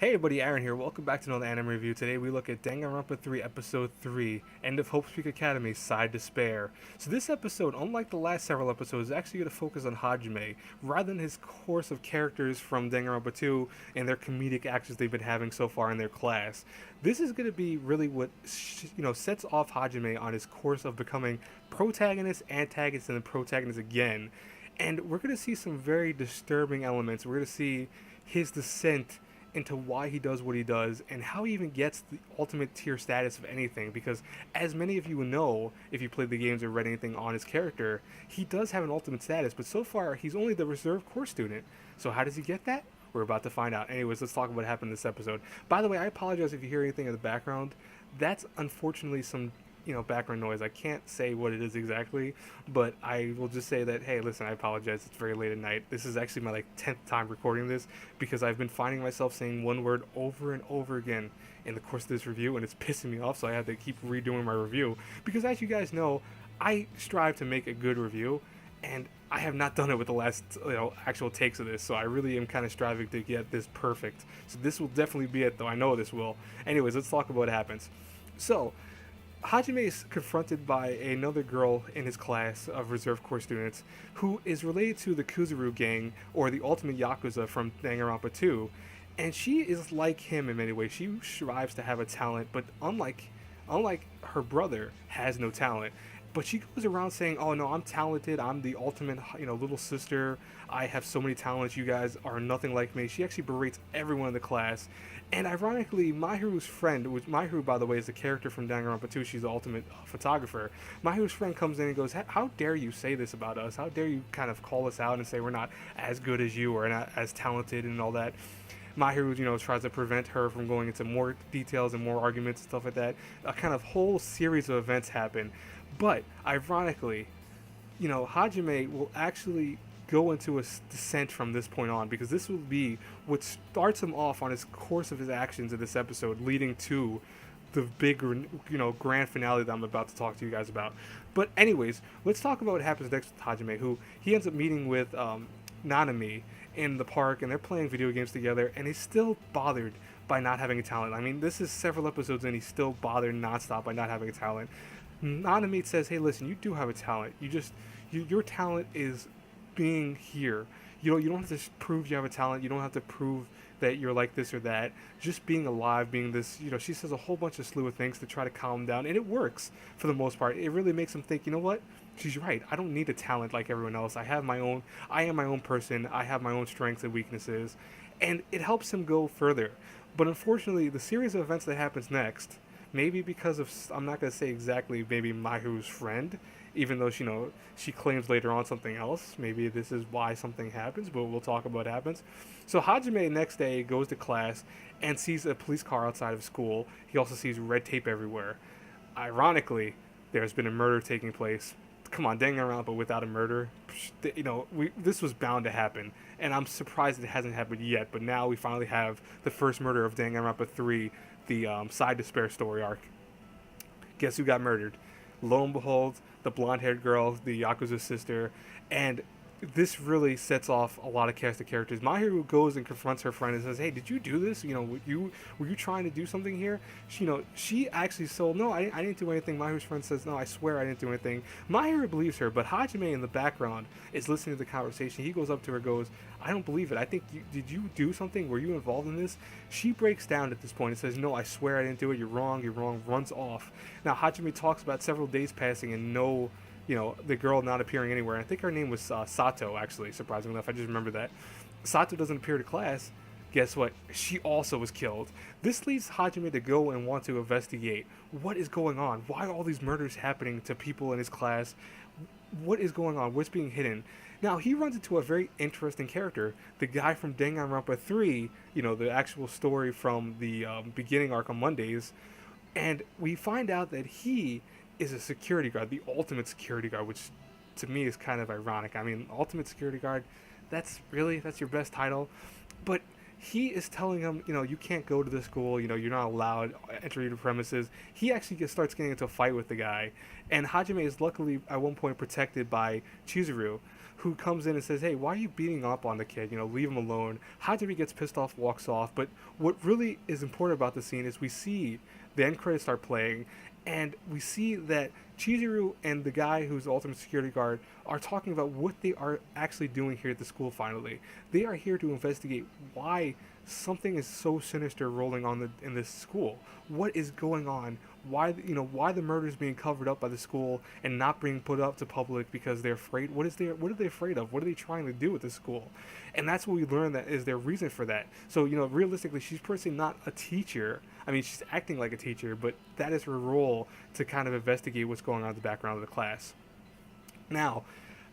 Hey everybody, Aaron here. Welcome back to another anime review. Today we look at Danganronpa 3 Episode 3, End of Hope Peak Academy, Side Despair. So this episode, unlike the last several episodes, is actually going to focus on Hajime, rather than his course of characters from Danganronpa 2 and their comedic actions they've been having so far in their class. This is going to be really what sets off Hajime on his course of becoming protagonist, antagonist, and then protagonist again. And we're going to see some very disturbing elements. We're going to see his descent into why he does what he does and how he even gets the ultimate tier status of anything, because as many of you know, if you played the games or read anything on his character, he does have an ultimate status, but so far he's only the reserve course student. So how does he get that? We're about to find out. Anyways, let's talk about what happened in this episode. By the way, I apologize if you hear anything in the background. That's unfortunately some background noise. I can't say what it is exactly, but I will just say that, hey, listen, I apologize. It's very late at night. This is actually my 10th time recording this because I've been finding myself saying one word over and over again in the course of this review, and it's pissing me off, so I have to keep redoing my review because, as you guys know, I strive to make a good review, and I have not done it with the last actual takes of this, so I really am kind of striving to get this perfect. So this will definitely be it, though. I know this will. Anyways, let's talk about what happens. So Hajime is confronted by another girl in his class of reserve corps students who is related to the Kuzuru gang, or the ultimate Yakuza from Danganronpa 2, and she is like him in many ways. She strives to have a talent, but unlike her brother, has no talent. But she goes around saying, "Oh no, I'm talented. I'm the ultimate, little sister. I have so many talents. You guys are nothing like me." She actually berates everyone in the class. And ironically, Mahiru's friend, which Mahiru, by the way, is the character from Danganronpa 2, she's the ultimate photographer. Mahiru's friend comes in and goes, "How dare you say this about us? How dare you kind of call us out and say we're not as good as you or not as talented and all that?" Mahiru, tries to prevent her from going into more details and more arguments and stuff like that. A kind of whole series of events happen. But, ironically, Hajime will actually go into a descent from this point on, because this will be what starts him off on his course of his actions in this episode, leading to the big, grand finale that I'm about to talk to you guys about. But anyways, let's talk about what happens next with Hajime, who he ends up meeting with Nanami in the park, and they're playing video games together, and he's still bothered by not having a talent. I mean, this is several episodes and he's still bothered nonstop by not having a talent. Nanami says, "Hey, listen, you do have a talent. Your talent is being here. You don't have to prove you have a talent. You don't have to prove that you're like this or that. Just being alive, being this." She says a whole bunch of slew of things to try to calm him down, and it works for the most part. It really makes him think, you know what? She's right. I don't need a talent like everyone else. I am my own person. I have my own strengths and weaknesses, and it helps him go further. But unfortunately, the series of events that happens next, maybe because of, I'm not going to say exactly, maybe Mahiru's friend, even though she claims later on something else. Maybe this is why something happens, but we'll talk about what happens. So Hajime next day goes to class and sees a police car outside of school. He also sees red tape everywhere. Ironically, there's been a murder taking place. Come on, Danganronpa without a murder, this was bound to happen, and I'm surprised it hasn't happened yet. But now we finally have the first murder of Danganronpa 3, the Side Despair story arc. Guess who got murdered? Lo and behold, the blonde-haired girl, the Yakuza sister, and this really sets off a lot of cast of characters. Mahiru goes and confronts her friend and says, "Hey, did you do this? Were you trying to do something here?" She actually said, "No, I didn't do anything." Mahiru's friend says, "No, I swear I didn't do anything." Mahiru believes her, but Hajime in the background is listening to the conversation. He goes up to her, goes, "I don't believe it. I think did you do something? Were you involved in this?" She breaks down at this point and says, "No, I swear I didn't do it. You're wrong. You're wrong." Runs off. Now Hajime talks about several days passing and the girl not appearing anywhere. I think her name was Sato, actually, surprisingly enough. I just remember that. Sato doesn't appear to class. Guess what? She also was killed. This leads Hajime to go and want to investigate what is going on. Why are all these murders happening to people in his class? What is going on? What's being hidden? Now, he runs into a very interesting character, the guy from Danganronpa 3, the actual story from the beginning arc on Mondays, and we find out that he is a security guard, the ultimate security guard, which to me is kind of ironic. I mean, ultimate security guard, that's your best title. But he is telling him, you can't go to this school, you're not allowed entry to premises. He actually starts getting into a fight with the guy, and Hajime is luckily at one point protected by Chizuru. who comes in and says, hey, why are you beating up on the kid? You know, leave him alone. Hajime gets pissed off, walks off. But what really is important about the scene is we see the end credits start playing, and we see that Chizuru and the guy who's the ultimate security guard are talking about what they are actually doing here at the school finally. They are here to investigate why something is so sinister rolling on in this school. What is going on? Why, you know, why the murder is being covered up by the school and not being put up to public because they're afraid? What are they afraid of? What are they trying to do with the school? And that's what we learn, that is their reason for that. So, you know, realistically, she's personally not a teacher. I mean, she's acting like a teacher, but that is her role, to kind of investigate what's going on in the background of the class. Now,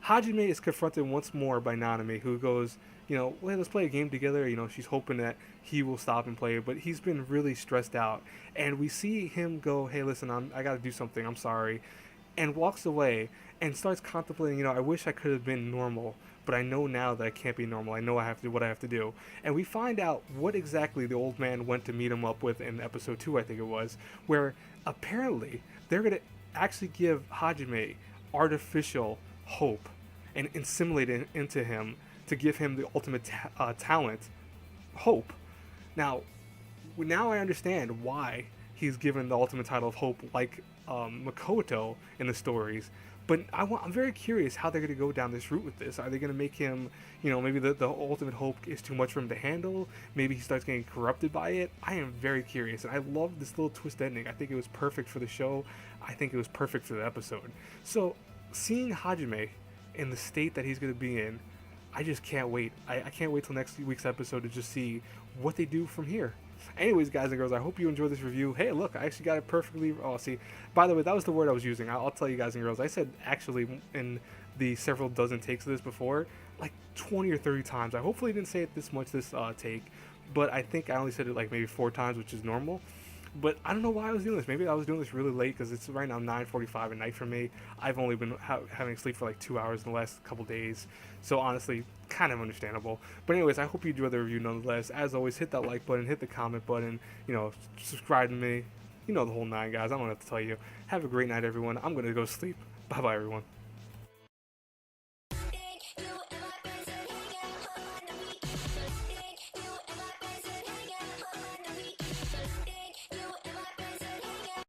Hajime is confronted once more by Nanami, who goes, you know, well, let's play a game together. You know, she's hoping that he will stop and play, but he's been really stressed out. And we see him go, hey, listen, I got to do something. I'm sorry. And walks away and starts contemplating, you know, I wish I could have been normal, but I know now that I can't be normal. I know I have to do what I have to do. And we find out what exactly the old man went to meet him up with in episode 2, I think it was, where apparently they're going to actually give Hajime artificial hope and assimilate it into him to give him the ultimate talent, hope. Now I understand why he's given the ultimate title of hope, like Makoto in the stories. But I'm very curious how they're going to go down this route with this. Are they going to make him, you know, maybe the ultimate hope is too much for him to handle? Maybe he starts getting corrupted by it? I am very curious, and I love this little twist ending. I think it was perfect for the show. I think it was perfect for the episode. So, seeing Hajime in the state that he's going to be in, I just can't wait. I can't wait till next week's episode to just see what they do from here. Anyways, guys and girls, I hope you enjoyed this review. Hey, look, I actually got it perfectly. Oh, see, by the way, that was the word I was using. I'll tell you guys and girls. I said actually in the several dozen takes of this before, like 20 or 30 times. I hopefully didn't say it this much this take, but I think I only said it like maybe 4 times, which is normal. But I don't know why I was doing this. Maybe I was doing this really late because it's right now 9:45 at night for me. I've only been having sleep for like 2 hours in the last couple days. So honestly, kind of understandable. But anyways, I hope you enjoyed the review nonetheless. As always, hit that like button, hit the comment button, you know, subscribe to me. You know the whole nine, guys. I don't have to tell you. Have a great night, everyone. I'm going to go sleep. Bye-bye, everyone.